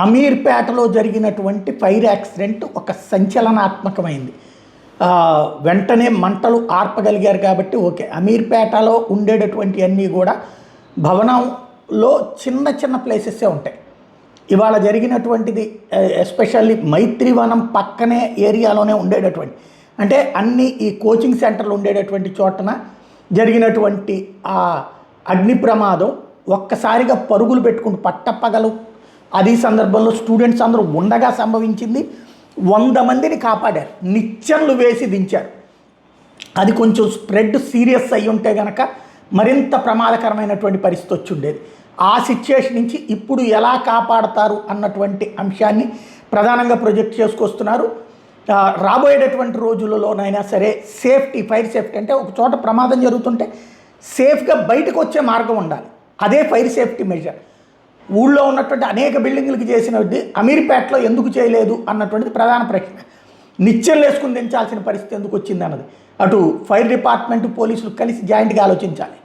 అమీర్పేటలో జరిగినటువంటి fire accident ఒక సంచలనాత్మకమైంది. వెంటనే మంటలు ఆర్పగలిగారు కాబట్టి ఓకే. అమీర్పేటలో ఉండేటటువంటి అన్నీ కూడా భవనంలో చిన్న చిన్న ప్లేసెస్సే ఉంటాయి. ఇవాళ జరిగినటువంటిది ఎస్పెషల్లీ మైత్రివనం పక్కనే ఏరియాలోనే ఉండేటటువంటి, అంటే అన్ని ఈ కోచింగ్ సెంటర్లు ఉండేటటువంటి చోటన జరిగినటువంటి ఆ అగ్ని ప్రమాదం ఒక్కసారిగా పరుగులు పెట్టుకుంటూ పట్టపగలు అది సందర్భంలో స్టూడెంట్స్ అందరూ ఉండగా సంభవించింది. 100 మందిని కాపాడారు, నిచ్చెనలు వేసి దించారు. అది కొంచెం స్ప్రెడ్ సీరియస్ అయి ఉంటే కనుక మరింత ప్రమాదకరమైనటువంటి పరిస్థితి వచ్చి ఉండేది. ఆ సిచ్యుయేషన్ నుంచి ఇప్పుడు ఎలా కాపాడతారు అన్నటువంటి అంశాన్ని ప్రధానంగా ప్రొజెక్ట్ చేసుకొస్తున్నారు. రాబోయేటటువంటి రోజులలోనైనా సరే సేఫ్టీ, ఫైర్ సేఫ్టీ అంటే ఒక చోట ప్రమాదం జరుగుతుంటే సేఫ్గా బయటకు వచ్చే మార్గం ఉండాలి. అదే ఫైర్ సేఫ్టీ మెజర్. ఊళ్ళో ఉన్నటువంటి అనేక బిల్డింగ్లకు చేసినది అమీర్పేటలో ఎందుకు చేయలేదు అన్నటువంటిది ప్రధాన ప్రశ్న. నిచ్చెనలు వేసుకుని దించాల్సిన పరిస్థితి ఎందుకు వచ్చింది అన్నది అటు ఫైర్ డిపార్ట్మెంట్, పోలీసులు కలిసి జాయింట్గా ఆలోచించాలి.